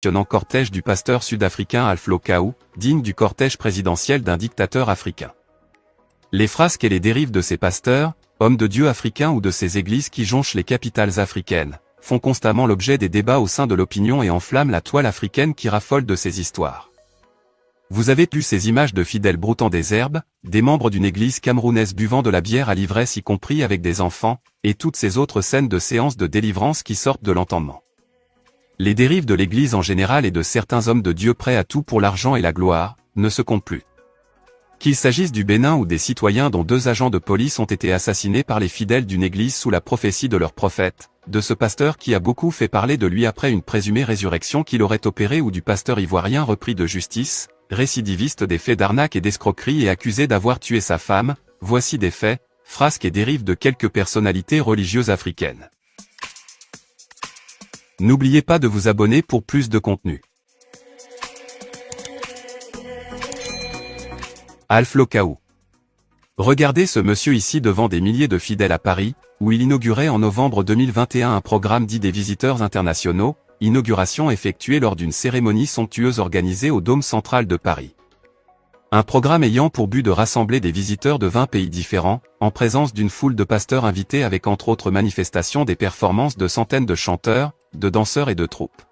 impressionnant cortège du pasteur sud-africain Alflo Kaou, digne du cortège présidentiel d'un dictateur africain. Les frasques et les dérives de ces pasteurs, hommes de Dieu africains ou de ces églises qui jonchent les capitales africaines, font constamment l'objet des débats au sein de l'opinion et enflamment la toile africaine qui raffole de ces histoires. Vous avez vu ces images de fidèles broutant des herbes, des membres d'une église camerounaise buvant de la bière à l'ivresse y compris avec des enfants, et toutes ces autres scènes de séances de délivrance qui sortent de l'entendement. Les dérives de l'église en général et de certains hommes de Dieu prêts à tout pour l'argent et la gloire, ne se comptent plus. Qu'il s'agisse du Bénin ou des citoyens dont 2 agents de police ont été assassinés par les fidèles d'une église sous la prophétie de leur prophète, de ce pasteur qui a beaucoup fait parler de lui après une présumée résurrection qu'il aurait opérée ou du pasteur ivoirien repris de justice, récidiviste des faits d'arnaque et d'escroquerie et accusé d'avoir tué sa femme, voici des faits, frasques et dérives de quelques personnalités religieuses africaines. N'oubliez pas de vous abonner pour plus de contenu. Alflo Kaou. Regardez ce monsieur ici devant des milliers de fidèles à Paris, où il inaugurait en novembre 2021 un programme dit des visiteurs internationaux, inauguration effectuée lors d'une cérémonie somptueuse organisée au Dôme central de Paris. Un programme ayant pour but de rassembler des visiteurs de 20 pays différents, en présence d'une foule de pasteurs invités avec entre autres manifestations des performances de centaines de chanteurs, de danseurs et de troupes.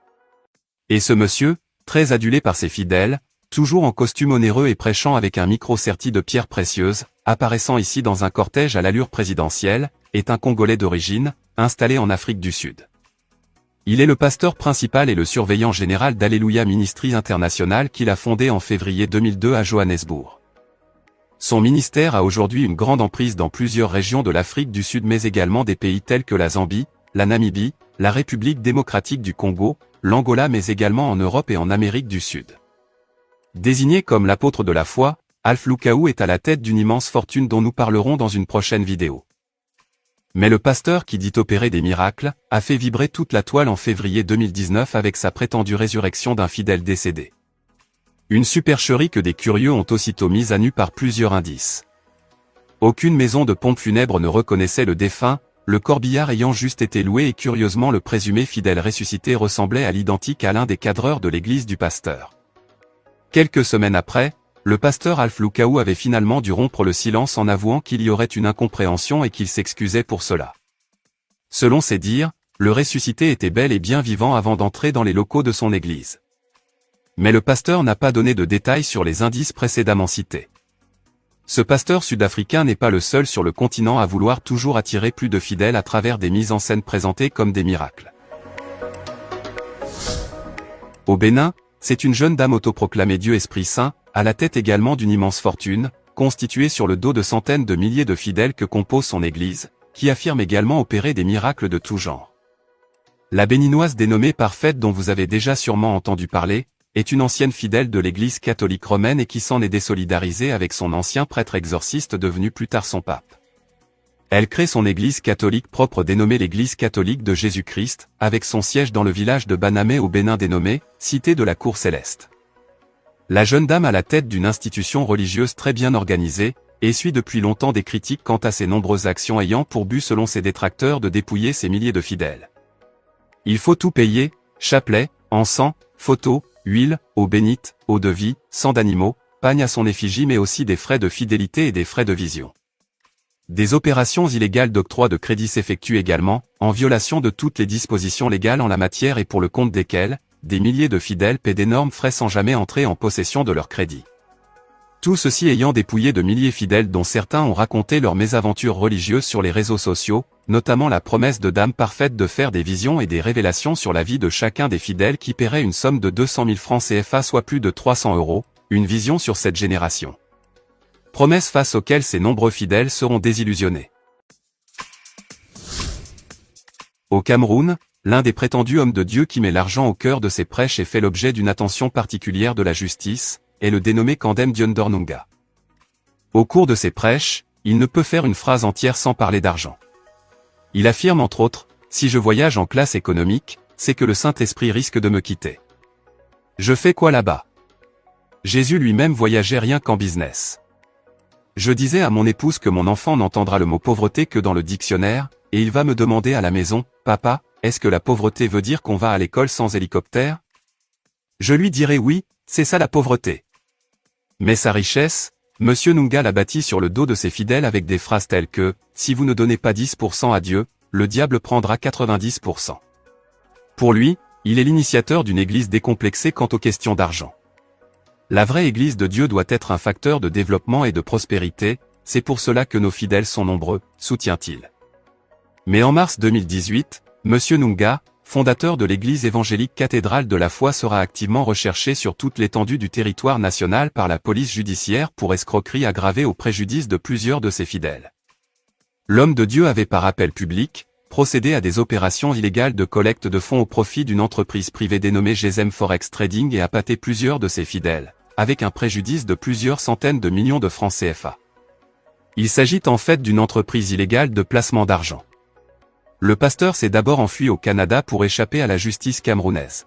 Et ce monsieur, très adulé par ses fidèles, toujours en costume onéreux et prêchant avec un micro serti de pierres précieuses, apparaissant ici dans un cortège à l'allure présidentielle, est un Congolais d'origine, installé en Afrique du Sud. Il est le pasteur principal et le surveillant général d'Alléluia Ministry International qu'il a fondé en février 2002 à Johannesburg. Son ministère a aujourd'hui une grande emprise dans plusieurs régions de l'Afrique du Sud mais également des pays tels que la Zambie, la Namibie, la République démocratique du Congo, l'Angola mais également en Europe et en Amérique du Sud. Désigné comme l'apôtre de la foi, Alflo Kaou est à la tête d'une immense fortune dont nous parlerons dans une prochaine vidéo. Mais le pasteur qui dit opérer des miracles, a fait vibrer toute la toile en février 2019 avec sa prétendue résurrection d'un fidèle décédé. Une supercherie que des curieux ont aussitôt mise à nu par plusieurs indices. Aucune maison de pompe funèbre ne reconnaissait le défunt, le corbillard ayant juste été loué et curieusement le présumé fidèle ressuscité ressemblait à l'identique à l'un des cadreurs de l'église du pasteur. Quelques semaines après, le pasteur Alflo Kaou avait finalement dû rompre le silence en avouant qu'il y aurait une incompréhension et qu'il s'excusait pour cela. Selon ses dires, le ressuscité était bel et bien vivant avant d'entrer dans les locaux de son église. Mais le pasteur n'a pas donné de détails sur les indices précédemment cités. Ce pasteur sud-africain n'est pas le seul sur le continent à vouloir toujours attirer plus de fidèles à travers des mises en scène présentées comme des miracles. Au Bénin, c'est une jeune dame autoproclamée Dieu Esprit Saint, à la tête également d'une immense fortune, constituée sur le dos de centaines de milliers de fidèles que compose son église, qui affirme également opérer des miracles de tout genre. La béninoise dénommée Parfaite dont vous avez déjà sûrement entendu parler, est une ancienne fidèle de l'église catholique romaine et qui s'en est désolidarisée avec son ancien prêtre exorciste devenu plus tard son pape. Elle crée son église catholique propre dénommée l'église catholique de Jésus-Christ, avec son siège dans le village de Banamé au Bénin dénommé, cité de la Cour Céleste. La jeune dame à la tête d'une institution religieuse très bien organisée, essuie depuis longtemps des critiques quant à ses nombreuses actions ayant pour but selon ses détracteurs de dépouiller ses milliers de fidèles. Il faut tout payer, chapelet, encens, photos, huile, eau bénite, eau de vie, sang d'animaux, pagne à son effigie mais aussi des frais de fidélité et des frais de vision. Des opérations illégales d'octroi de crédits s'effectuent également, en violation de toutes les dispositions légales en la matière et pour le compte desquelles, des milliers de fidèles paient d'énormes frais sans jamais entrer en possession de leur crédit. Tout ceci ayant dépouillé de milliers de fidèles dont certains ont raconté leurs mésaventures religieuses sur les réseaux sociaux, notamment la promesse de Dame Parfaite de faire des visions et des révélations sur la vie de chacun des fidèles qui paierait une somme de 200 000 francs CFA soit plus de 300 €, une vision sur cette génération. Promesses face auxquelles ces nombreux fidèles seront désillusionnés. Au Cameroun, l'un des prétendus hommes de Dieu qui met l'argent au cœur de ses prêches et fait l'objet d'une attention particulière de la justice, est le dénommé Kandem Diondornunga. Au cours de ses prêches, il ne peut faire une phrase entière sans parler d'argent. Il affirme entre autres, « Si je voyage en classe économique, c'est que le Saint-Esprit risque de me quitter. Je fais quoi là-bas ? Jésus lui-même voyageait rien qu'en business. Je disais à mon épouse que mon enfant n'entendra le mot pauvreté que dans le dictionnaire, et il va me demander à la maison, « Papa, est-ce que la pauvreté veut dire qu'on va à l'école sans hélicoptère ? Je lui dirai oui, c'est ça la pauvreté. Mais sa richesse, Monsieur Nunga l'a bâtie sur le dos de ses fidèles avec des phrases telles que « Si vous ne donnez pas 10% à Dieu, le diable prendra 90%. » Pour lui, il est l'initiateur d'une église décomplexée quant aux questions d'argent. La vraie église de Dieu doit être un facteur de développement et de prospérité, c'est pour cela que nos fidèles sont nombreux, soutient-il. Mais en mars 2018, Monsieur Nunga, fondateur de l'église évangélique cathédrale de la foi, sera activement recherché sur toute l'étendue du territoire national par la police judiciaire pour escroquerie aggravée au préjudice de plusieurs de ses fidèles. L'homme de Dieu avait par appel public, procédé à des opérations illégales de collecte de fonds au profit d'une entreprise privée dénommée GSM Forex Trading et a pâté plusieurs de ses fidèles, avec un préjudice de plusieurs centaines de millions de francs CFA. Il s'agit en fait d'une entreprise illégale de placement d'argent. Le pasteur s'est d'abord enfui au Canada pour échapper à la justice camerounaise.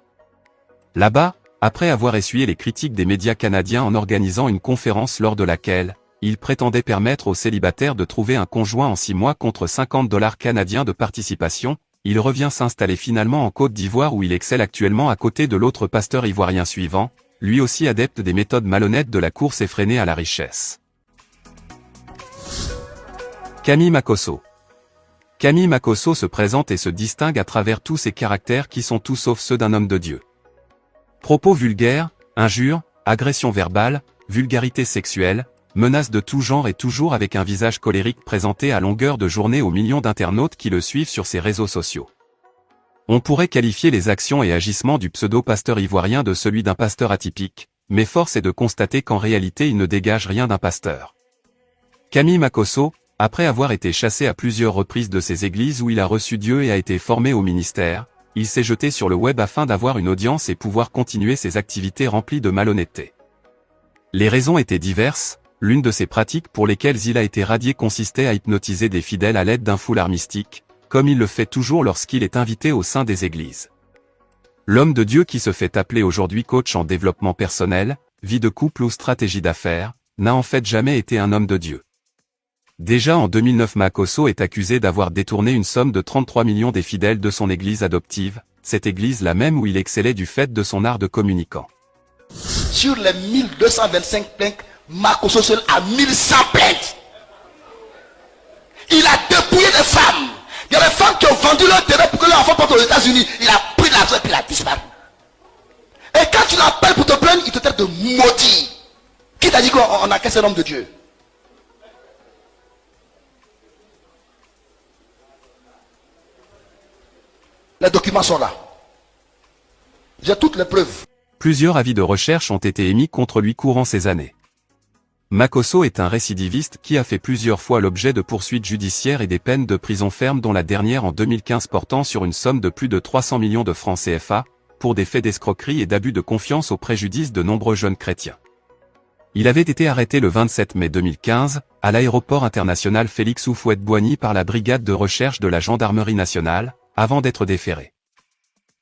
Là-bas, après avoir essuyé les critiques des médias canadiens en organisant une conférence lors de laquelle il prétendait permettre aux célibataires de trouver un conjoint en 6 mois contre 50 $ canadiens de participation, il revient s'installer finalement en Côte d'Ivoire où il excelle actuellement à côté de l'autre pasteur ivoirien suivant, lui aussi adepte des méthodes malhonnêtes de la course effrénée à la richesse. Camille Makosso. Camille Makosso se présente et se distingue à travers tous ses caractères qui sont tout sauf ceux d'un homme de Dieu. Propos vulgaires, injures, agressions verbales, vulgarité sexuelle, menaces de tout genre et toujours avec un visage colérique présenté à longueur de journée aux millions d'internautes qui le suivent sur ses réseaux sociaux. On pourrait qualifier les actions et agissements du pseudo-pasteur ivoirien de celui d'un pasteur atypique, mais force est de constater qu'en réalité il ne dégage rien d'un pasteur. Camille Makosso, après avoir été chassé à plusieurs reprises de ses églises où il a reçu Dieu et a été formé au ministère, il s'est jeté sur le web afin d'avoir une audience et pouvoir continuer ses activités remplies de malhonnêteté. Les raisons étaient diverses, l'une de ces pratiques pour lesquelles il a été radié consistait à hypnotiser des fidèles à l'aide d'un foulard mystique, comme il le fait toujours lorsqu'il est invité au sein des églises. L'homme de Dieu qui se fait appeler aujourd'hui coach en développement personnel, vie de couple ou stratégie d'affaires, n'a en fait jamais été un homme de Dieu. Déjà en 2009 Makosso est accusé d'avoir détourné une somme de 33 millions des fidèles de son église adoptive, cette église la même où il excellait du fait de son art de communicant. Sur les 1225 plaintes, Makosso seul a 1100 plaintes. Il a dépouillé des femmes. Il y a des femmes qui ont vendu leur terrain pour que leur enfant parte aux États-Unis. Il a pris l'argent et puis il a disparu. Et quand tu l'appelles pour te plaindre, il te traite de maudit. Qui t'a dit qu'on a cassé l'homme de Dieu? Les documents sont là. J'ai toutes les preuves. Plusieurs avis de recherche ont été émis contre lui courant ces années. Makosso est un récidiviste qui a fait plusieurs fois l'objet de poursuites judiciaires et des peines de prison ferme dont la dernière en 2015 portant sur une somme de plus de 300 millions de francs CFA, pour des faits d'escroquerie et d'abus de confiance au préjudice de nombreux jeunes chrétiens. Il avait été arrêté le 27 mai 2015, à l'aéroport international Félix Houphouët-Boigny par la brigade de recherche de la gendarmerie nationale, avant d'être déféré.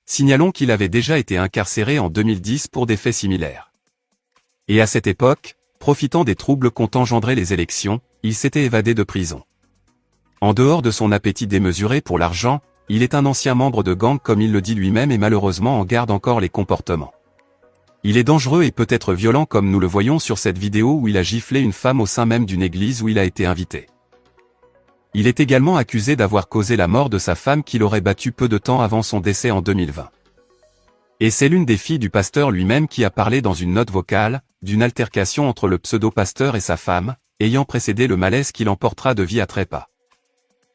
Signalons qu'il avait déjà été incarcéré en 2010 pour des faits similaires. Et à cette époque, profitant des troubles qu'ont engendré les élections, il s'était évadé de prison. En dehors de son appétit démesuré pour l'argent, il est un ancien membre de gang comme il le dit lui-même et malheureusement en garde encore les comportements. Il est dangereux et peut être violent comme nous le voyons sur cette vidéo où il a giflé une femme au sein même d'une église où il a été invité. Il est également accusé d'avoir causé la mort de sa femme qu'il aurait battue peu de temps avant son décès en 2020. Et c'est l'une des filles du pasteur lui-même qui a parlé dans une note vocale, d'une altercation entre le pseudo-pasteur et sa femme, ayant précédé le malaise qui l'emportera de vie à trépas.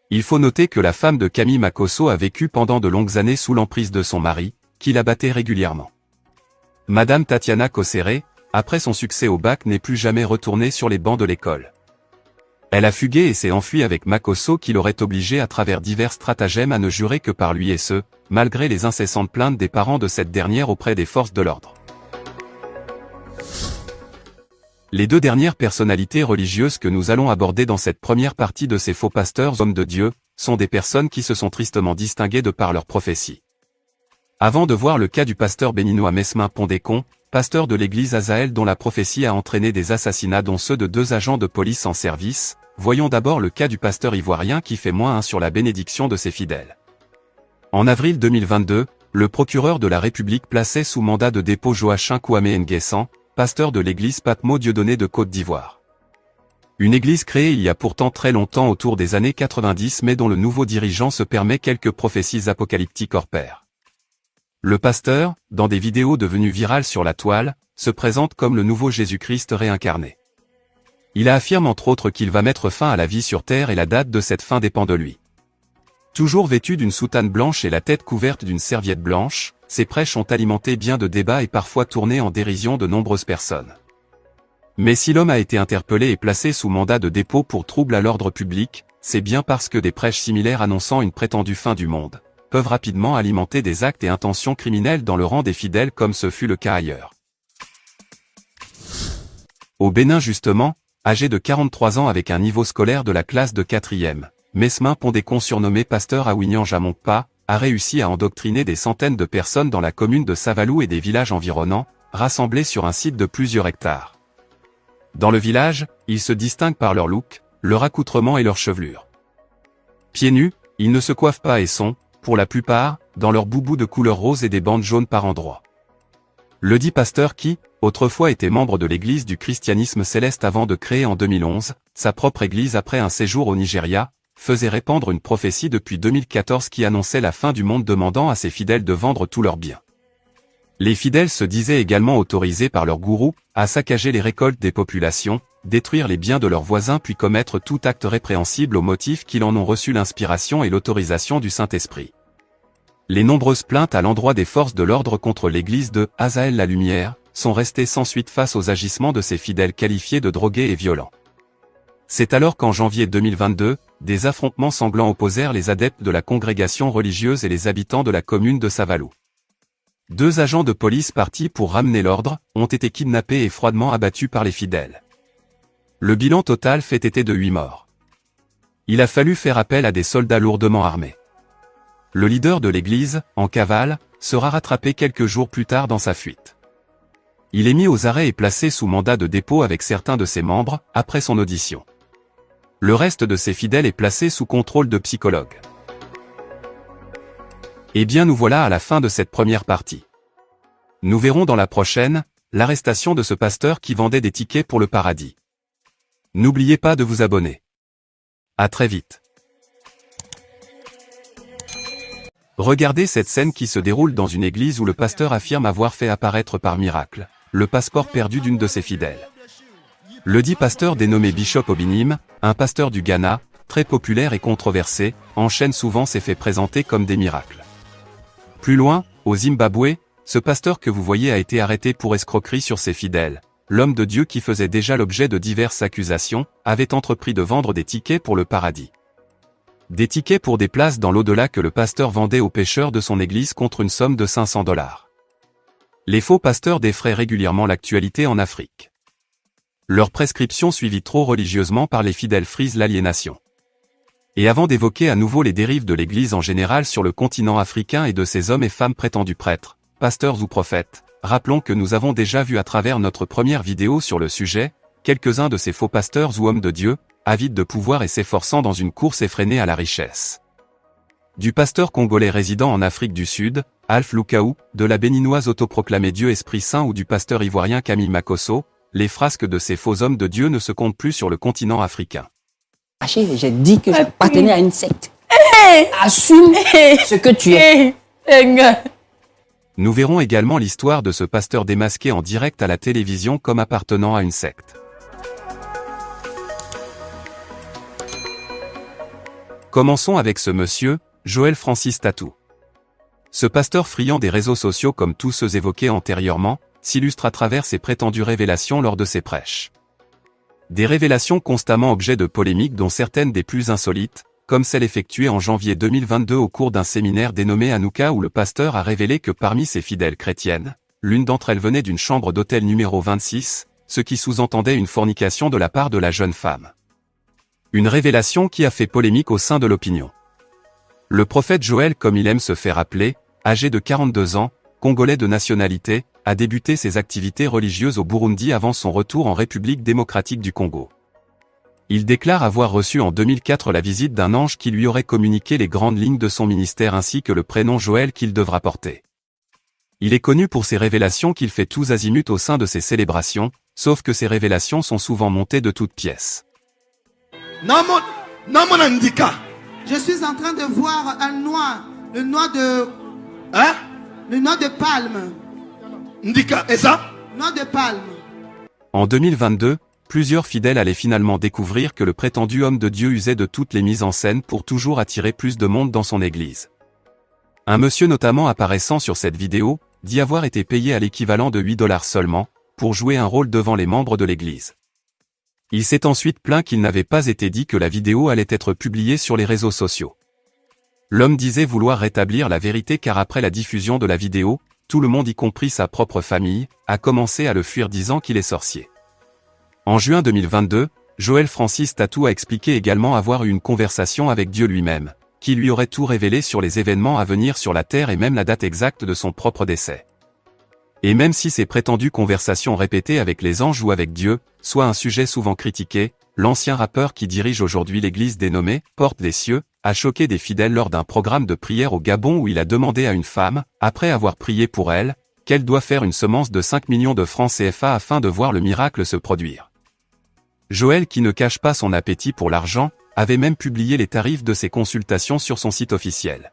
Il faut noter que la femme de Camille Makosso a vécu pendant de longues années sous l'emprise de son mari, qui la battait régulièrement. Madame Tatiana Kosséré, après son succès au bac n'est plus jamais retournée sur les bancs de l'école. Elle a fugué et s'est enfuie avec Makosso qui l'aurait obligé à travers divers stratagèmes à ne jurer que par lui et ce, malgré les incessantes plaintes des parents de cette dernière auprès des forces de l'ordre. Les deux dernières personnalités religieuses que nous allons aborder dans cette première partie de ces faux pasteurs hommes de Dieu, sont des personnes qui se sont tristement distinguées de par leur prophétie. Avant de voir le cas du pasteur béninois Mesmin Pondécon, pasteur de l'église Azaël dont la prophétie a entraîné des assassinats dont ceux de 2 agents de police en service, voyons d'abord le cas du pasteur ivoirien qui fait -1 sur la bénédiction de ses fidèles. En avril 2022, le procureur de la République plaçait sous mandat de dépôt Joachim Kouamé Nguessan, pasteur de l'église Patmo Dieudonné de Côte d'Ivoire. Une église créée il y a pourtant très longtemps autour des années 90 mais dont le nouveau dirigeant se permet quelques prophéties apocalyptiques hors pair. Le pasteur, dans des vidéos devenues virales sur la toile, se présente comme le nouveau Jésus-Christ réincarné. Il affirme entre autres qu'il va mettre fin à la vie sur terre et la date de cette fin dépend de lui. Toujours vêtu d'une soutane blanche et la tête couverte d'une serviette blanche, ses prêches ont alimenté bien de débats et parfois tourné en dérision de nombreuses personnes. Mais si l'homme a été interpellé et placé sous mandat de dépôt pour trouble à l'ordre public, c'est bien parce que des prêches similaires annonçant une prétendue fin du monde peuvent rapidement alimenter des actes et intentions criminelles dans le rang des fidèles comme ce fut le cas ailleurs. Au Bénin justement, âgé de 43 ans avec un niveau scolaire de la classe de 4e, Mesmin Pondécon surnommé pasteur Awignan Jamonkpa, a réussi à endoctriner des centaines de personnes dans la commune de Savalou et des villages environnants, rassemblés sur un site de plusieurs hectares. Dans le village, ils se distinguent par leur look, leur accoutrement et leur chevelure. Pieds nus, ils ne se coiffent pas et sont, pour la plupart, dans leurs boubous de couleur rose et des bandes jaunes par endroits. Le dit pasteur qui, autrefois était membre de l'église du christianisme céleste avant de créer en 2011, sa propre église après un séjour au Nigeria, faisait répandre une prophétie depuis 2014 qui annonçait la fin du monde demandant à ses fidèles de vendre tous leurs biens. Les fidèles se disaient également autorisés par leur gourou à saccager les récoltes des populations, détruire les biens de leurs voisins puis commettre tout acte répréhensible au motif qu'ils en ont reçu l'inspiration et l'autorisation du Saint-Esprit. Les nombreuses plaintes à l'endroit des forces de l'ordre contre l'église de Azaël la Lumière sont restées sans suite face aux agissements de ces fidèles qualifiés de drogués et violents. C'est alors qu'en janvier 2022, des affrontements sanglants opposèrent les adeptes de la congrégation religieuse et les habitants de la commune de Savalou. 2 agents de police partis pour ramener l'ordre ont été kidnappés et froidement abattus par les fidèles. Le bilan total fait état de 8 morts. Il a fallu faire appel à des soldats lourdement armés. Le leader de l'église, en cavale, sera rattrapé quelques jours plus tard dans sa fuite. Il est mis aux arrêts et placé sous mandat de dépôt avec certains de ses membres, après son audition. Le reste de ses fidèles est placé sous contrôle de psychologues. Eh bien nous voilà à la fin de cette première partie. Nous verrons dans la prochaine, l'arrestation de ce pasteur qui vendait des tickets pour le paradis. N'oubliez pas de vous abonner. À très vite. Regardez cette scène qui se déroule dans une église où le pasteur affirme avoir fait apparaître par miracle le passeport perdu d'une de ses fidèles. Le dit pasteur dénommé Bishop Obinim, un pasteur du Ghana, très populaire et controversé, enchaîne souvent ses faits présentés comme des miracles. Plus loin, au Zimbabwe, ce pasteur que vous voyez a été arrêté pour escroquerie sur ses fidèles. L'homme de Dieu qui faisait déjà l'objet de diverses accusations, avait entrepris de vendre des tickets pour le paradis. Des tickets pour des places dans l'au-delà que le pasteur vendait aux pécheurs de son église contre une somme de $500. Les faux pasteurs défraient régulièrement l'actualité en Afrique. Leur prescription suivie trop religieusement par les fidèles frise l'aliénation. Et avant d'évoquer à nouveau les dérives de l'église en général sur le continent africain et de ces hommes et femmes prétendus prêtres, pasteurs ou prophètes, rappelons que nous avons déjà vu à travers notre première vidéo sur le sujet, quelques-uns de ces faux pasteurs ou hommes de Dieu, avides de pouvoir et s'efforçant dans une course effrénée à la richesse. Du pasteur congolais résidant en Afrique du Sud, Alph Lukaou, de la béninoise autoproclamée Dieu Esprit Saint ou du pasteur ivoirien Camille Makosso, les frasques de ces faux hommes de Dieu ne se comptent plus sur le continent africain. J'ai dit que j'appartenais à une secte. Assume ce que tu es. Nous verrons également l'histoire de ce pasteur démasqué en direct à la télévision comme appartenant à une secte. Commençons avec ce monsieur, Joël Francis Tatou. Ce pasteur friand des réseaux sociaux comme tous ceux évoqués antérieurement, s'illustre à travers ses prétendues révélations lors de ses prêches. Des révélations constamment objet de polémiques dont certaines des plus insolites, comme celle effectuée en janvier 2022 au cours d'un séminaire dénommé Hanouka où le pasteur a révélé que parmi ses fidèles chrétiennes, l'une d'entre elles venait d'une chambre d'hôtel numéro 26, ce qui sous-entendait une fornication de la part de la jeune femme. Une révélation qui a fait polémique au sein de l'opinion. Le prophète Joël, comme il aime se faire appeler, âgé de 42 ans, congolais de nationalité, a débuté ses activités religieuses au Burundi avant son retour en République démocratique du Congo. Il déclare avoir reçu en 2004 la visite d'un ange qui lui aurait communiqué les grandes lignes de son ministère ainsi que le prénom Joël qu'il devra porter. Il est connu pour ses révélations qu'il fait tous azimuts au sein de ses célébrations, sauf que ces révélations sont souvent montées de toutes pièces. Je suis en train de voir un noix, le noix de... Hein? Le noix de palme. Ndika, et ça? Noix de palme. En 2022, plusieurs fidèles allaient finalement découvrir que le prétendu homme de Dieu usait de toutes les mises en scène pour toujours attirer plus de monde dans son église. Un monsieur notamment apparaissant sur cette vidéo, dit avoir été payé à l'équivalent de 8 $ seulement, pour jouer un rôle devant les membres de l'église. Il s'est ensuite plaint qu'il n'avait pas été dit que la vidéo allait être publiée sur les réseaux sociaux. L'homme disait vouloir rétablir la vérité car après la diffusion de la vidéo, tout le monde y compris sa propre famille, a commencé à le fuir disant qu'il est sorcier. En juin 2022, Joël Francis Tatou a expliqué également avoir eu une conversation avec Dieu lui-même, qui lui aurait tout révélé sur les événements à venir sur la Terre et même la date exacte de son propre décès. Et même si ces prétendues conversations répétées avec les anges ou avec Dieu, soit un sujet souvent critiqué, l'ancien rappeur qui dirige aujourd'hui l'église dénommée « Porte des cieux », a choqué des fidèles lors d'un programme de prière au Gabon où il a demandé à une femme, après avoir prié pour elle, qu'elle doit faire une semence de 5 millions de francs CFA afin de voir le miracle se produire. Joël, qui ne cache pas son appétit pour l'argent, avait même publié les tarifs de ses consultations sur son site officiel.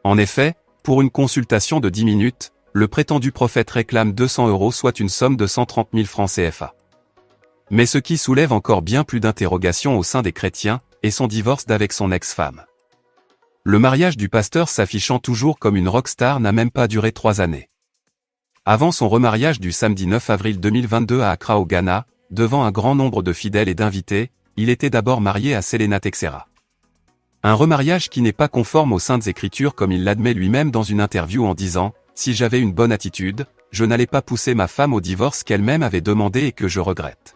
En effet, pour une consultation de 10 minutes, le prétendu prophète réclame 200 €, soit une somme de 130 000 francs CFA. Mais ce qui soulève encore bien plus d'interrogations au sein des chrétiens, est son divorce d'avec son ex-femme. Le mariage du pasteur s'affichant toujours comme une rockstar n'a même pas duré 3 années. Avant son remariage du samedi 9 avril 2022 à Accra au Ghana, devant un grand nombre de fidèles et d'invités, il était d'abord marié à Selena Texera. Un remariage qui n'est pas conforme aux Saintes Écritures comme il l'admet lui-même dans une interview en disant « Si j'avais une bonne attitude, je n'allais pas pousser ma femme au divorce qu'elle-même avait demandé et que je regrette. »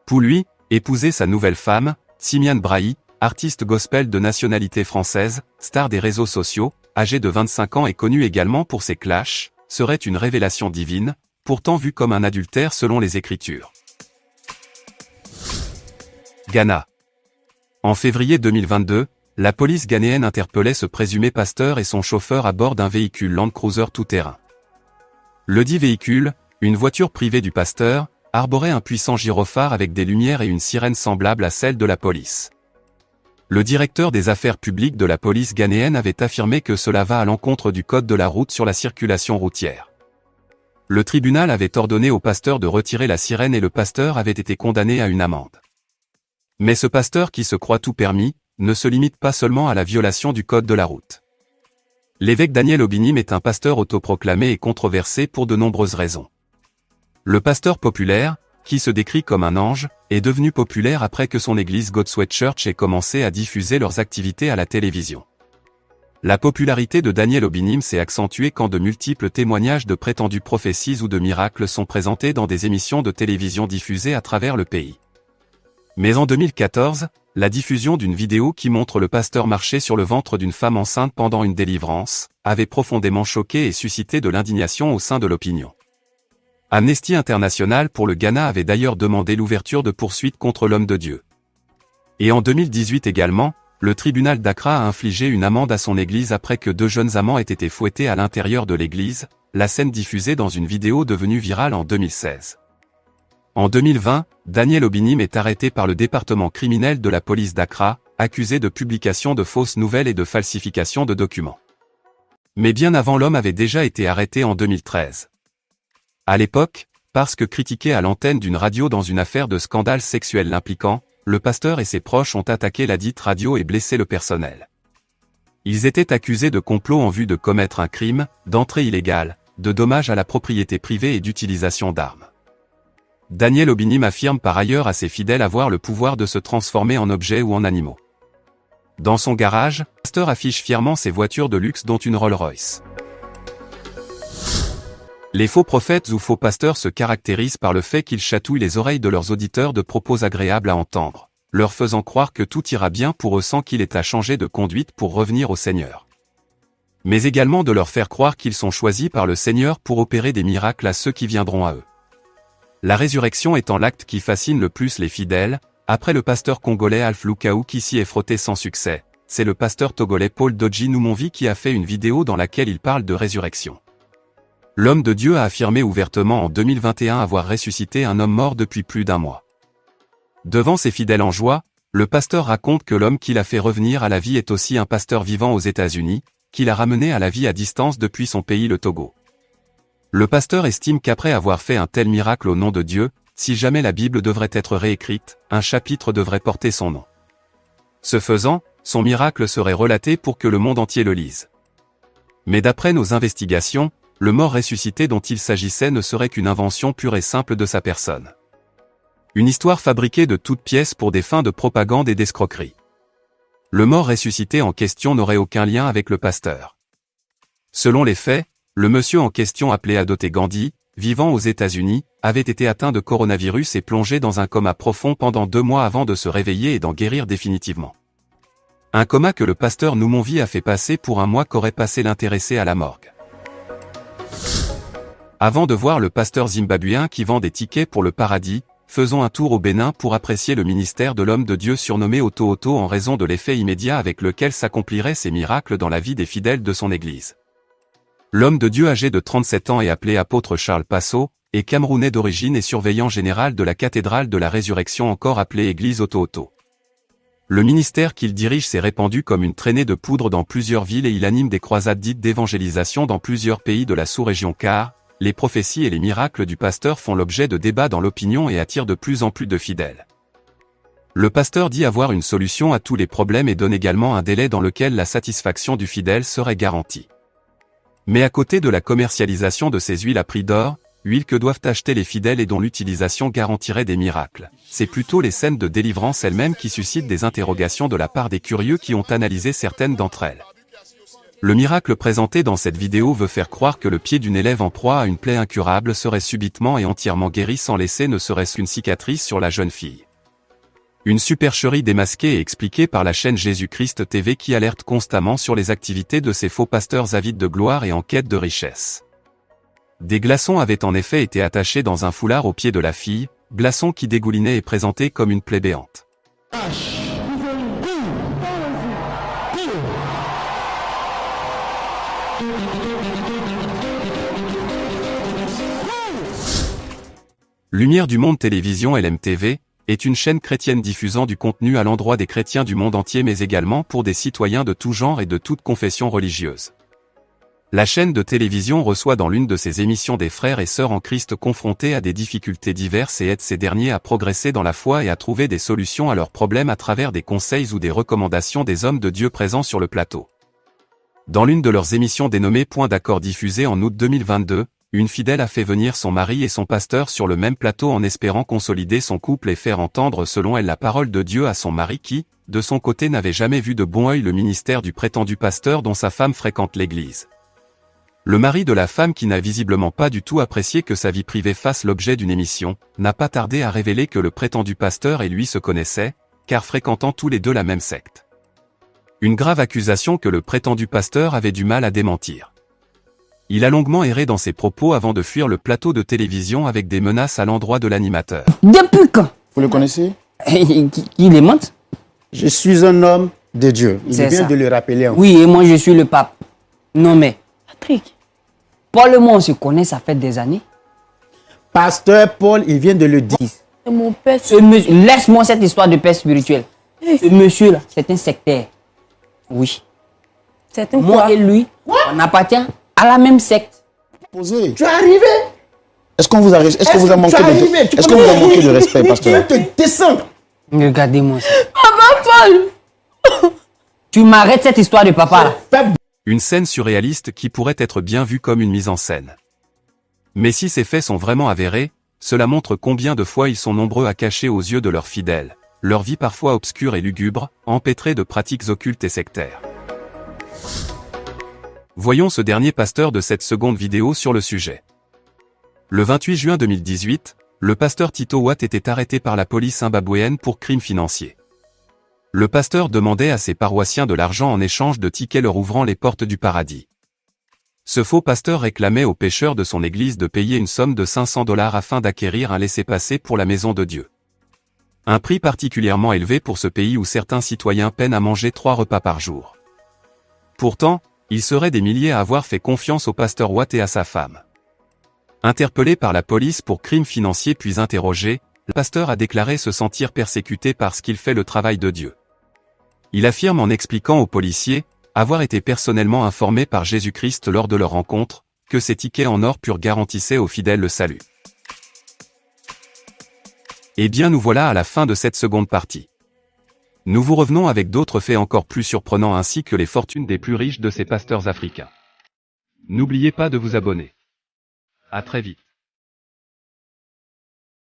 Pour lui, épouser sa nouvelle femme, Simiane Brahi, artiste gospel de nationalité française, star des réseaux sociaux, âgée de 25 ans et connue également pour ses clashs, serait une révélation divine, pourtant vue comme un adultère selon les Écritures. Ghana. En février 2022, la police ghanéenne interpellait ce présumé pasteur et son chauffeur à bord d'un véhicule Land Cruiser tout-terrain. Le dit véhicule, une voiture privée du pasteur, arborait un puissant gyrophare avec des lumières et une sirène semblable à celle de la police. Le directeur des affaires publiques de la police ghanéenne avait affirmé que cela va à l'encontre du code de la route sur la circulation routière. Le tribunal avait ordonné au pasteur de retirer la sirène et le pasteur avait été condamné à une amende. Mais ce pasteur qui se croit tout permis, ne se limite pas seulement à la violation du code de la route. L'évêque Daniel Obinim est un pasteur autoproclamé et controversé pour de nombreuses raisons. Le pasteur populaire, qui se décrit comme un ange, est devenu populaire après que son église God's Way Church ait commencé à diffuser leurs activités à la télévision. La popularité de Daniel Obinim s'est accentuée quand de multiples témoignages de prétendues prophéties ou de miracles sont présentés dans des émissions de télévision diffusées à travers le pays. Mais en 2014, la diffusion d'une vidéo qui montre le pasteur marcher sur le ventre d'une femme enceinte pendant une délivrance, avait profondément choqué et suscité de l'indignation au sein de l'opinion. Amnesty International pour le Ghana avait d'ailleurs demandé l'ouverture de poursuites contre l'homme de Dieu. Et en 2018 également, le tribunal d'Accra a infligé une amende à son église après que 2 jeunes amants aient été fouettés à l'intérieur de l'église, la scène diffusée dans une vidéo devenue virale en 2016. En 2020, Daniel Obinim est arrêté par le département criminel de la police d'Accra, accusé de publication de fausses nouvelles et de falsification de documents. Mais bien avant, l'homme avait déjà été arrêté en 2013. À l'époque, parce que critiqué à l'antenne d'une radio dans une affaire de scandale sexuel l'impliquant, le pasteur et ses proches ont attaqué la dite radio et blessé le personnel. Ils étaient accusés de complot en vue de commettre un crime, d'entrée illégale, de dommages à la propriété privée et d'utilisation d'armes. Daniel Obinim affirme par ailleurs à ses fidèles avoir le pouvoir de se transformer en objets ou en animaux. Dans son garage, le pasteur affiche fièrement ses voitures de luxe dont une Rolls-Royce. Les faux prophètes ou faux pasteurs se caractérisent par le fait qu'ils chatouillent les oreilles de leurs auditeurs de propos agréables à entendre, leur faisant croire que tout ira bien pour eux sans qu'il ait à changer de conduite pour revenir au Seigneur. Mais également de leur faire croire qu'ils sont choisis par le Seigneur pour opérer des miracles à ceux qui viendront à eux. La résurrection étant l'acte qui fascine le plus les fidèles, Après le pasteur congolais Alpha Lukaou qui s'y est frotté sans succès, c'est le pasteur togolais Paul Dodji Numonvi qui a fait une vidéo dans laquelle il parle de résurrection. L'homme de Dieu a affirmé ouvertement en 2021 avoir ressuscité un homme mort depuis plus d'1 mois. Devant ses fidèles en joie, le pasteur raconte que l'homme qui l'a fait revenir à la vie est aussi un pasteur vivant aux États-Unis, qui l'a ramené à la vie à distance depuis son pays le Togo. Le pasteur estime qu'après avoir fait un tel miracle au nom de Dieu, si jamais la Bible devrait être réécrite, un chapitre devrait porter son nom. Ce faisant, son miracle serait relaté pour que le monde entier le lise. Mais d'après nos investigations, le mort ressuscité dont il s'agissait ne serait qu'une invention pure et simple de sa personne. Une histoire fabriquée de toutes pièces pour des fins de propagande et d'escroquerie. Le mort ressuscité en question n'aurait aucun lien avec le pasteur. Selon les faits, le monsieur en question appelé Adoté Gandhi, vivant aux États-Unis, avait été atteint de coronavirus et plongé dans un coma profond pendant 2 mois avant de se réveiller et d'en guérir définitivement. Un coma que le pasteur Numonvi a fait passer pour 1 mois qu'aurait passé l'intéressé à la morgue. Avant de voir le pasteur zimbabwéen qui vend des tickets pour le paradis, faisons un tour au Bénin pour apprécier le ministère de l'homme de Dieu surnommé Oto Oto en raison de l'effet immédiat avec lequel s'accompliraient ces miracles dans la vie des fidèles de son église. L'homme de Dieu âgé de 37 ans et appelé apôtre Charles Passo, est camerounais d'origine et surveillant général de la cathédrale de la Résurrection encore appelée église Oto Oto. Le ministère qu'il dirige s'est répandu comme une traînée de poudre dans plusieurs villes et il anime des croisades dites d'évangélisation dans plusieurs pays de la sous-région car les prophéties et les miracles du pasteur font l'objet de débats dans l'opinion et attirent de plus en plus de fidèles. Le pasteur dit avoir une solution à tous les problèmes et donne également un délai dans lequel la satisfaction du fidèle serait garantie. Mais à côté de la commercialisation de ces huiles à prix d'or, huiles que doivent acheter les fidèles et dont l'utilisation garantirait des miracles, c'est plutôt les scènes de délivrance elles-mêmes qui suscitent des interrogations de la part des curieux qui ont analysé certaines d'entre elles. Le miracle présenté dans cette vidéo veut faire croire que le pied d'une élève en proie à une plaie incurable serait subitement et entièrement guéri sans laisser ne serait-ce qu'une cicatrice sur la jeune fille. Une supercherie démasquée et expliquée par la chaîne Jésus-Christ TV qui alerte constamment sur les activités de ces faux pasteurs avides de gloire et en quête de richesse. Des glaçons avaient en effet été attachés dans un foulard au pied de la fille, glaçons qui dégoulinaient et présentaient comme une plaie béante. Lumière du Monde Télévision LMTV est une chaîne chrétienne diffusant du contenu à l'endroit des chrétiens du monde entier mais également pour des citoyens de tout genre et de toute confession religieuse. La chaîne de télévision reçoit dans l'une de ses émissions des frères et sœurs en Christ confrontés à des difficultés diverses et aide ces derniers à progresser dans la foi et à trouver des solutions à leurs problèmes à travers des conseils ou des recommandations des hommes de Dieu présents sur le plateau. Dans l'une de leurs émissions dénommée Point d'accord diffusée en août 2022, une fidèle a fait venir son mari et son pasteur sur le même plateau en espérant consolider son couple et faire entendre selon elle la parole de Dieu à son mari qui, de son côté n'avait jamais vu de bon œil le ministère du prétendu pasteur dont sa femme fréquente l'église. Le mari de la femme qui n'a visiblement pas du tout apprécié que sa vie privée fasse l'objet d'une émission, n'a pas tardé à révéler que le prétendu pasteur et lui se connaissaient, car fréquentant tous les deux la même secte. Une grave accusation que le prétendu pasteur avait du mal à démentir. Il a longuement erré dans ses propos avant de fuir le plateau de télévision avec des menaces à l'endroit de l'animateur. Depuis quand? Vous le connaissez? Qui les monte? Je suis un homme de Dieu. Il C'est vient ça. de le rappeler. Oui, et moi je suis le pape. Non mais, Patrick. Paul et moi on se connaît, ça fait des années. Pasteur Paul, il vient de le dire. C'est mon père. Laisse-moi cette histoire de paix spirituelle. Ce monsieur-là, c'est un sectaire. Oui. C'est un Moi quoi? et lui, on appartient à la même secte. Posez. Tu es arrivé. Est-ce qu'on vous a, est-ce que vous a manqué de, est-ce qu'on vous a manqué de respect, pasteur? Tu te descendre. Regardez-moi ça. Papa Paul. Tu m'arrêtes cette histoire de papa là. Une scène surréaliste qui pourrait être bien vue comme une mise en scène. Mais si ces faits sont vraiment avérés, cela montre combien de fois ils sont nombreux à cacher aux yeux de leurs fidèles, leur vie parfois obscure et lugubre, empêtrée de pratiques occultes et sectaires. Voyons ce dernier pasteur de cette seconde vidéo sur le sujet. Le 28 juin 2018, le pasteur Tito Watt était arrêté par la police zimbabwéenne pour crimes financiers. Le pasteur demandait à ses paroissiens de l'argent en échange de tickets leur ouvrant les portes du paradis. Ce faux pasteur réclamait aux pécheurs de son église de payer une somme de $500 afin d'acquérir un laissez-passer pour la maison de Dieu. Un prix particulièrement élevé pour ce pays où certains citoyens peinent à manger 3 repas par jour. Pourtant, il serait des milliers à avoir fait confiance au pasteur Watt et à sa femme. Interpellé par la police pour crimes financiers puis interrogé, le pasteur a déclaré se sentir persécuté parce qu'il fait le travail de Dieu. Il affirme en expliquant aux policiers avoir été personnellement informé par Jésus-Christ lors de leur rencontre, que ces tickets en or pur garantissaient aux fidèles le salut. Eh bien nous voilà à la fin de cette seconde partie. Nous vous revenons avec d'autres faits encore plus surprenants ainsi que les fortunes des plus riches de ces pasteurs africains. N'oubliez pas de vous abonner. À très vite.